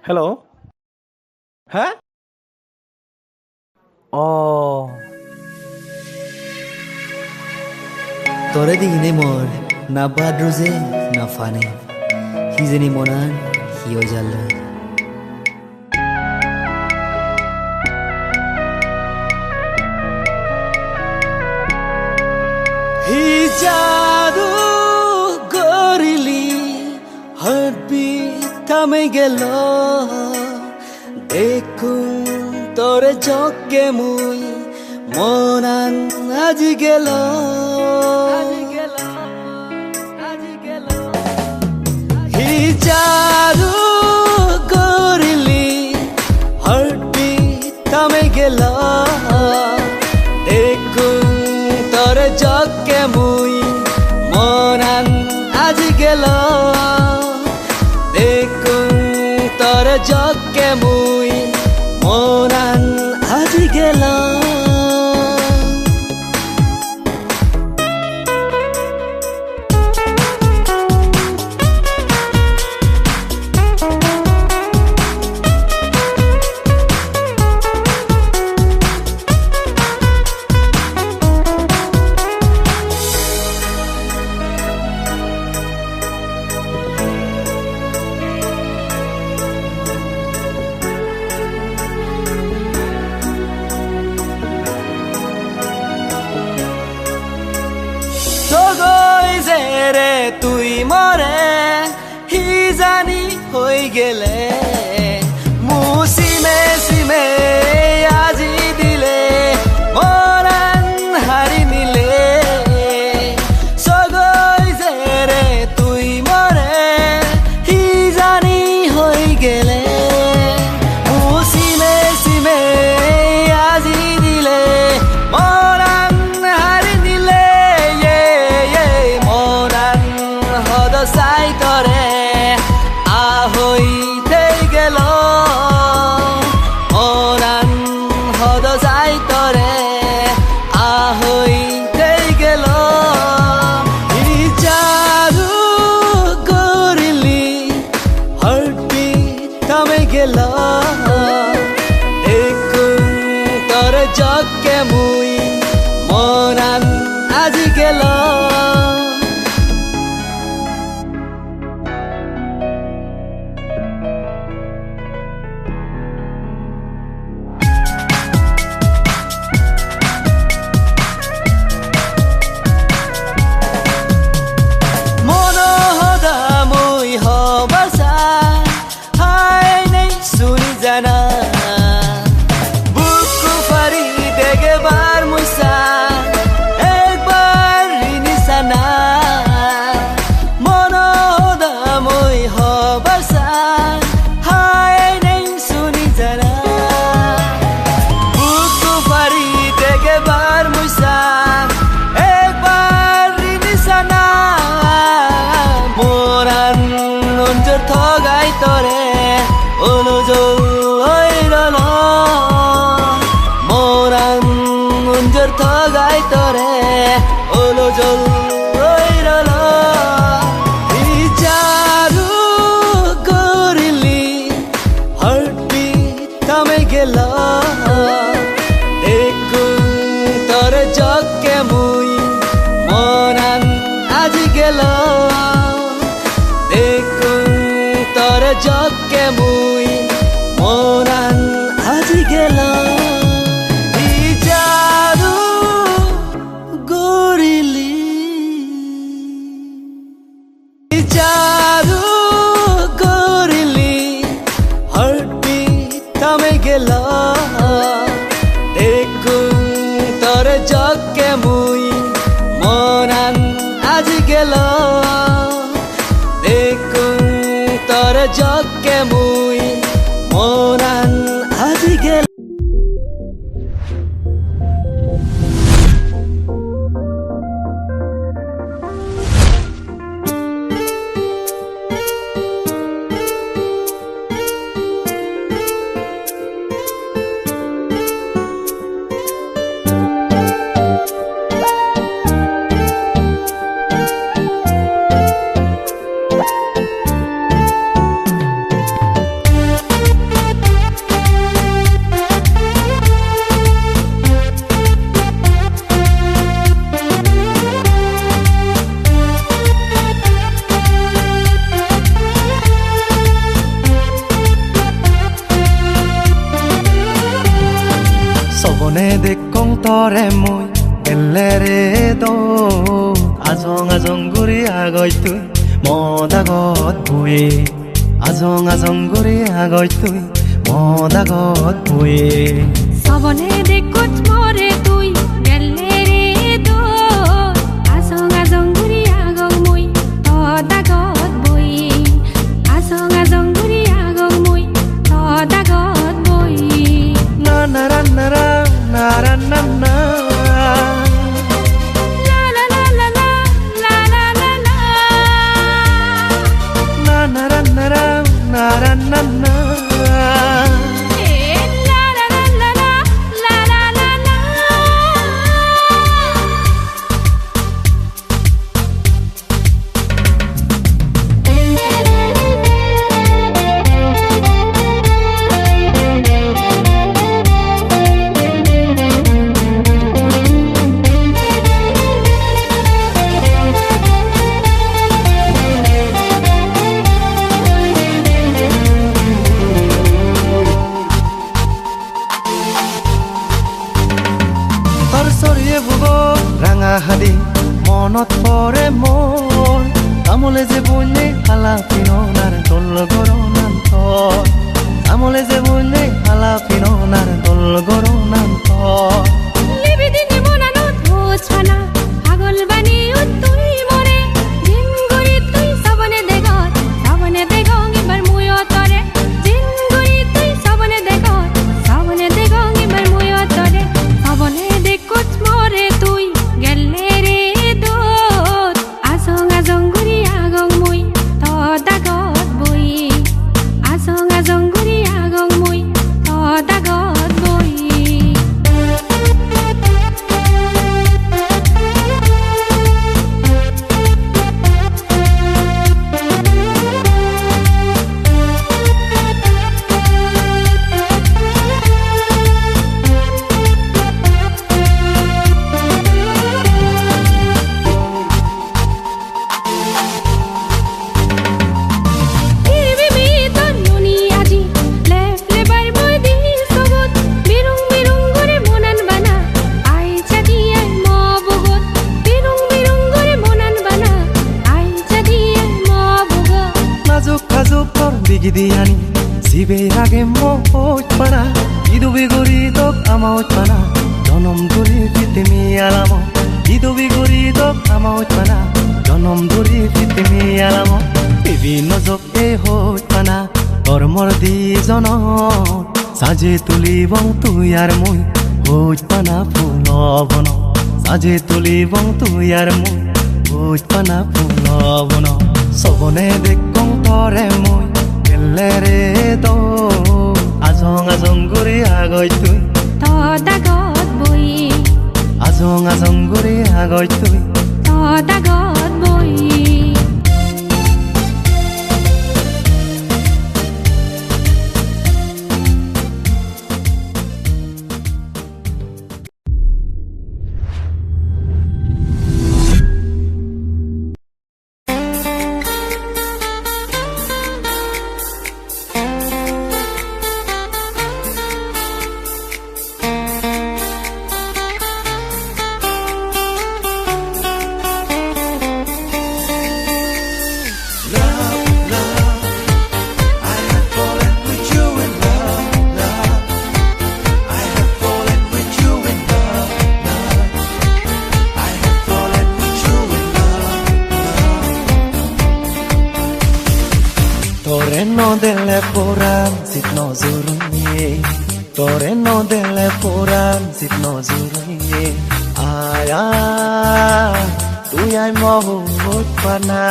Hello. হ্যাঁ। ও। Tore di ini mor na badruze na fane hizeni monan hiyo jalla হিজাদু গরিলি heartbeat থামে গেল দেখুন তোরে চোখে মুই মনান আজি গেল হিজাদু গরিলি হার্টবিট থামে গেল দেখুন তোরে চোখে মুই মনান আজি গেল দেখুন তোরে চোখে মুই মনান আজি গেল রে তুই মরে হিজানি হই গেলে মুসিমে সিমে আজি দিলে মরান হারি নিলে সগই যে রে তুই মরে হিজানি হই গেলে মুসিমে সিমে আজি দিলে মরান হারি নিলে সাই তরে আহইতে গেল মরান হদ সাই তরে আহইতে গেল ইচারু করিলি হার্টবিট থামে গেল দেখুন তোর চোখে মুই মরান আজি গেল বুকু ফারি দেখবার মুসা একবার রিনিসানা মনোদা মই হবাসা হায় নেই শুনি জানা বুকু ফারি দেখবার মুসা একবার রিনিসানা মোরান অঞ্জর থগাই তরে অনুজল থগাই তরে ওলো জল রইল ইচারু করিলি হার্টবিট থামে গেল দেখুন তোরে চোখে মুই মনান আজি গেল দেখুন তোরে চোখে মুই মনান আজি গেল জাদু করিলি হার্টবিট থামে গেল দেখুন তোর চোখে মুই মনান আজি গেল দেখুন তোর চোখে মুই মনান আজি গেল Sobone de contore moi Ellere do Azong guri agoy tu Moda got bui Azong guri agoy tu Moda got bui Sobone dekot more tui gelle re do Azong guri agong mui toda got boi Azong guri agong mui toda got boi Na na ra na ra na ra na na La la la la la la la la la Na na ra na ra na ra na na Eh, la la la la la la la la la সরসরিয়ে ভুব রাঙা হাদি মনত পৰে মোৰ আমলে যে বনে হালা পিনো নাৰ দল গৰনান্ত আমলে যে বনে হালা পিনো নাৰ দল গৰনান্ত লিবিদিনি মনানত হোছফানা পাগল বানি তুই মরে দিন গরি তুই সবনে দেগং এবার মুয়ো তরে দিন গরি তুই সবনে দেগং এবার মুয়ো তরে সবনে দেখত মরে তুই গেলে রে দোত আজং গরি আগং মুই তদা গত বই আজং গরি আগং মুই তদা গত বই Gidiani sibe rage moch pana idubi gori dok amauch pana jonom duri fitemi alamo idubi gori dok amauch pana jonom duri fitemi alamo bibino jok e hoch pana tormor di jono saje tulibong তুই আর মই hoch pana ফুলবন saje tulibong তুই আর মই hoch pana ফুলবন সবনে দেখং তরে মই Ellere do Azong guri agoy tui toda got boi Azong guri agoy tui toda got boi Torreno delle poran sit no zurunye Torreno delle poran sit no zurunye Ay ay tu ay mohut pana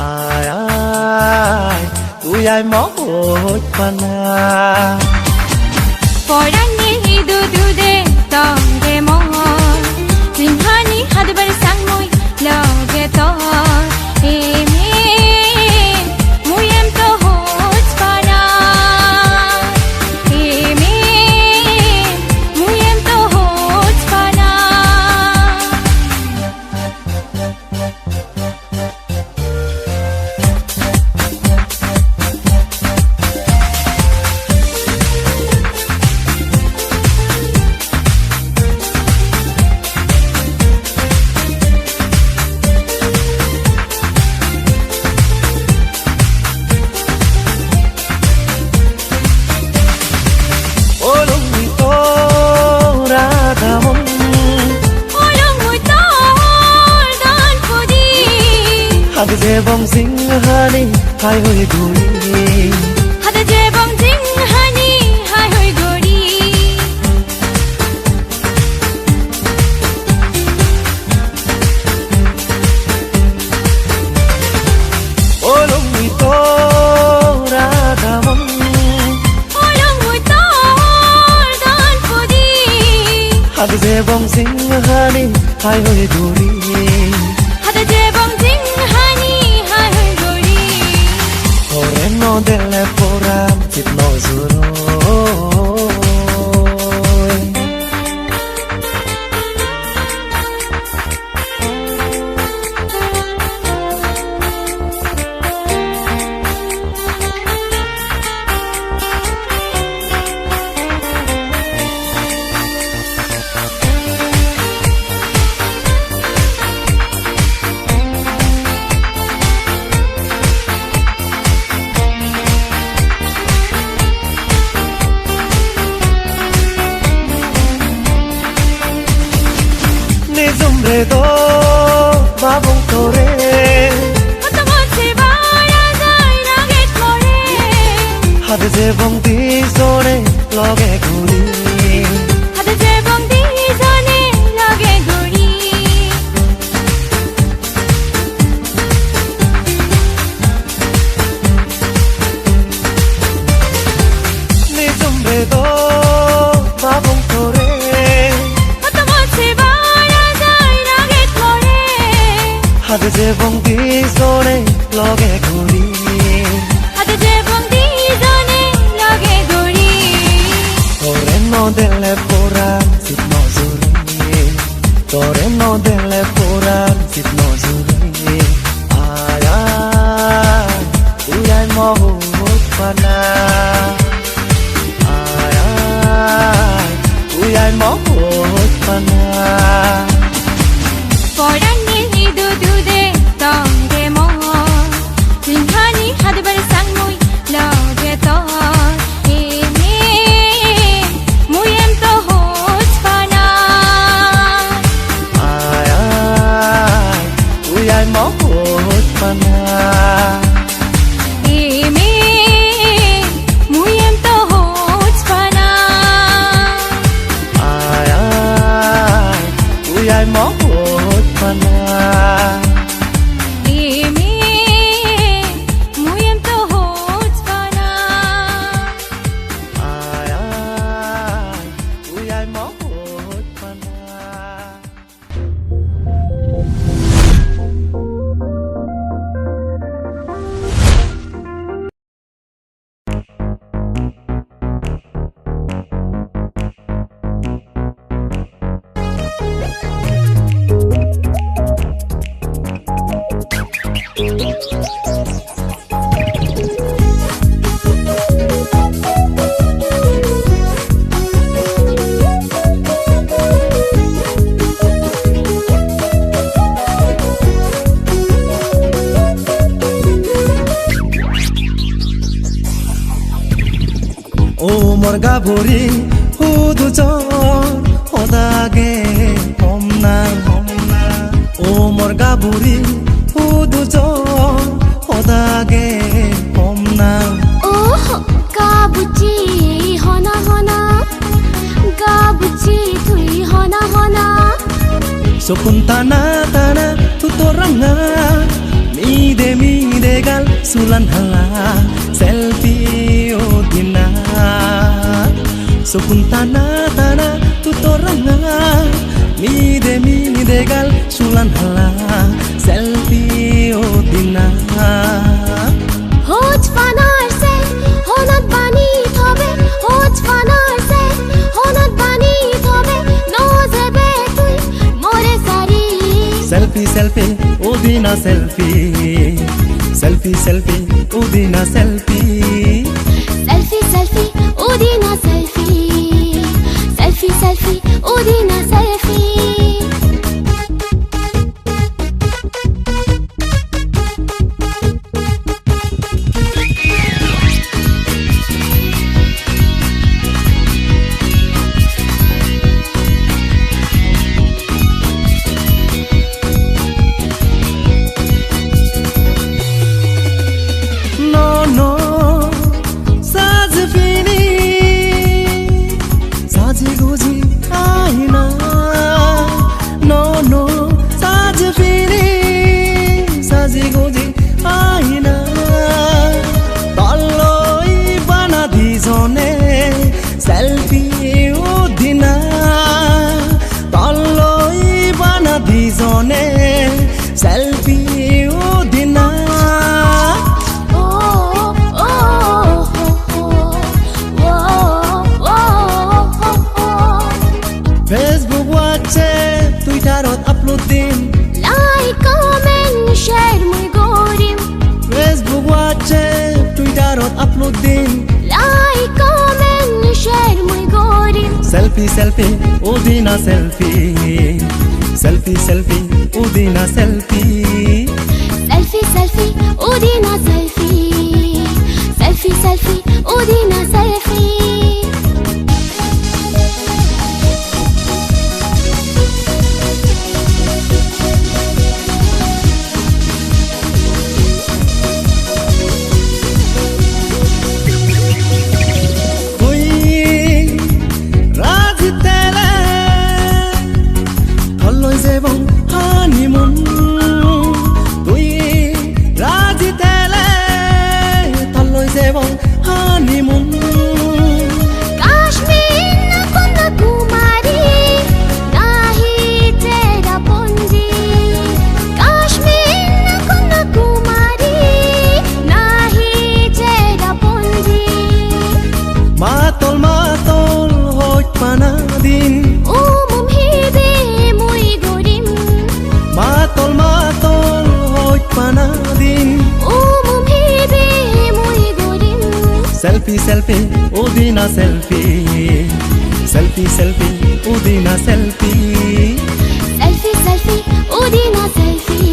Ay ay tu ay mohut pana Porani hidu dude tonge mohon Tinhani hadbar sang moi loge tor Eme muyem to hoch para Eme muyem to hoch para 제봉 싱하니 하이호이 구리 하다 제봉 징하니 하이호이 고리 오롱이 또라다몬 얼렁물 떨던 포디 하드 제봉 싱하니 하이호이 구리 하다 제봉 징하니 하이호이 고리 Oreno delle poram chit no zuro 내 sombrero babong tore 어떤 것을 바라서 이렇게 거래 하드 제봉 뒤손에 러게 구리 하다 제봉 뒤전에 러게 고리 내 sombrero babong tore 어떤 것을 바라서 이렇게 거래 하드 제봉 뒤손에 러게 구리 하다 제봉 뒤전에 러게 고리 Torreno delle poram sit no zuri Torreno delle poram sit no zuri Ay ay Uyay mo hut pana Ay ay Uyay mo hut pana 보란니 이두두대 덩게 뭐 징하니 하드발 상무이 러게 또 이미 무엠 또 호스파나 Ay ay Uyay mo hut pana 이미 무엠 또 호스파나 Ay ay Uyay mo hut pana 이미 무엠 또 호스파나 Ay ay Uyay mo hut pana 오 morga buri hudu chor odage homna 오 morga buri hudu chor odage homna 오호 까부치 허나 까부치 투이 허나 sokun tana tana tutoranga mide gal sulan hala selfie odina sokun tana tutoranga mide gal sulan hala selfie odina হোচ ফানারসে হনত বানি থবে হোচ ফানারসে হনত বানি থবে নজেবে তুই মোরে সারি selfie odina selfie odina selfie selfie ওদিনা selfie ওদিনা selfie गुजी आइना नो नो साज फिरी साजी गुजी आइना तल्लोई बाना दिजने सेल्फी उदिना तल्लोई बाना दिजने सेल्फी उदिना Facebook, WhatsApp, Twitterot upload din Like, comment, share muy gorim Facebook, WhatsApp, Twitterot upload din Like, comment, share muy gorim Selfie, selfie, udina selfie Selfie, selfie, udina selfie Selfie, selfie, udina selfie Selfie, selfie, udina selfie Selfie, selfie, udina selfie Selfie, selfie, udina selfie Selfie, selfie, udina selfie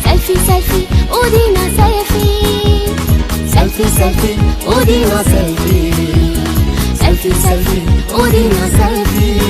Selfie, selfie, udina selfie Selfie, selfie, udina selfie Selfie, selfie, udina selfie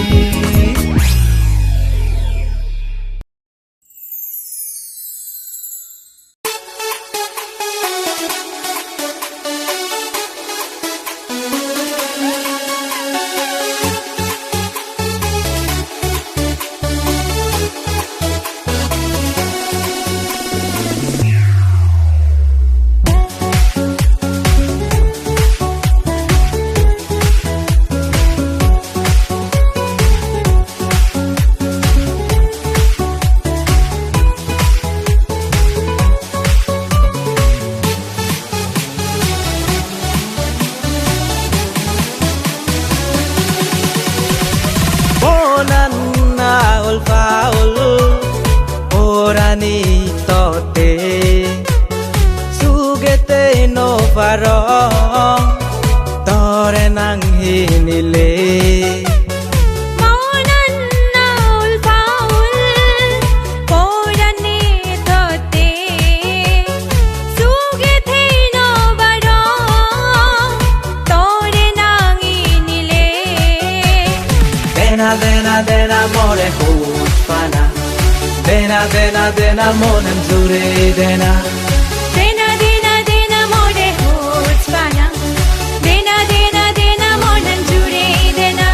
Tore nang hinile Maunan naul paul Porani tote Suge thei no baro Tore nang inile Dena dena dena more hutfana Dena dena dena monem zure dena Dena dena dena more hutspana Dena dena dena monan jure dena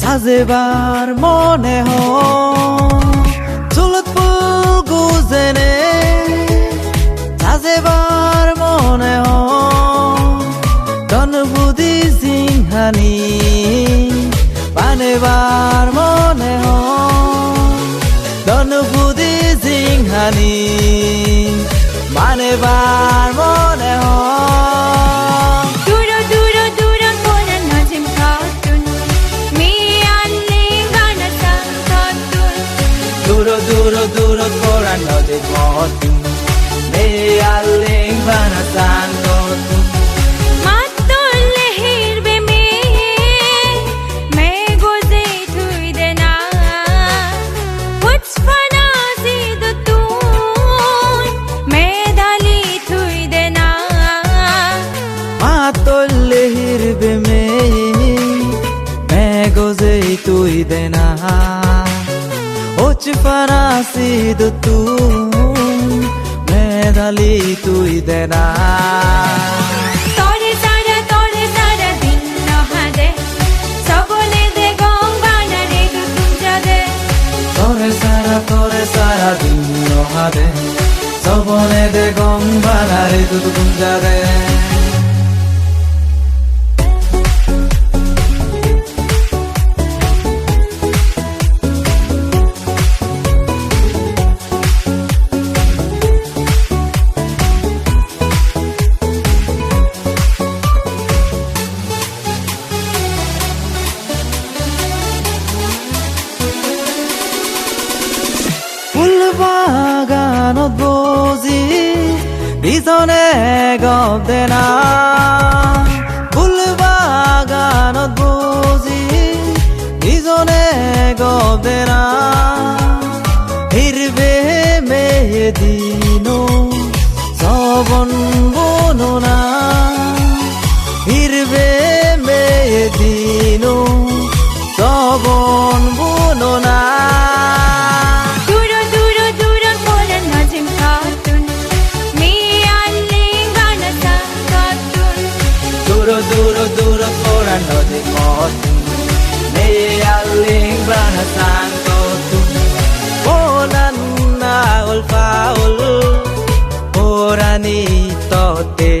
সাজেবার মনে চুলত ফুল গুজেনে সাজেবার মনে ধনবুদি সিংহানি পানেবার মনে ধনবুদি সিংহানি মানেবার মনে Duro duro koran no de motu Me aling bana santo tu Matto dena Ochi farasido tu medali tui dena Tore sara din nohade Sabone de gong bana re tutunjade Tore sara dinno hade Sobone de gombanare tu kunjade ফুলবাগানত বজি বিজনে গপ দেনা ফুলবাগানত বজি বিজনে গপ দেনা হিরবে মেদিনো সবন বননা হিরবে মেদিনো সবন বননা Duro koran nodi motu Me aling bana santo tu Onan na ulfaul Orani tote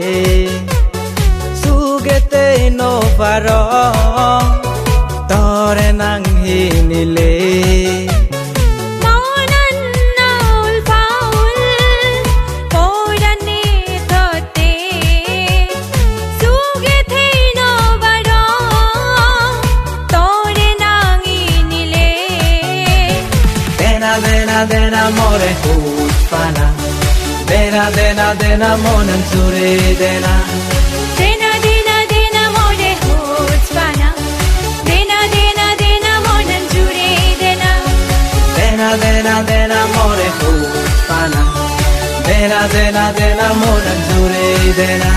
Sugete no faro Tore nang hinile Dena more huspana Dena monen sure dena Dena more huspana Dena monen sure dena Dena more huspana Dena monen sure dena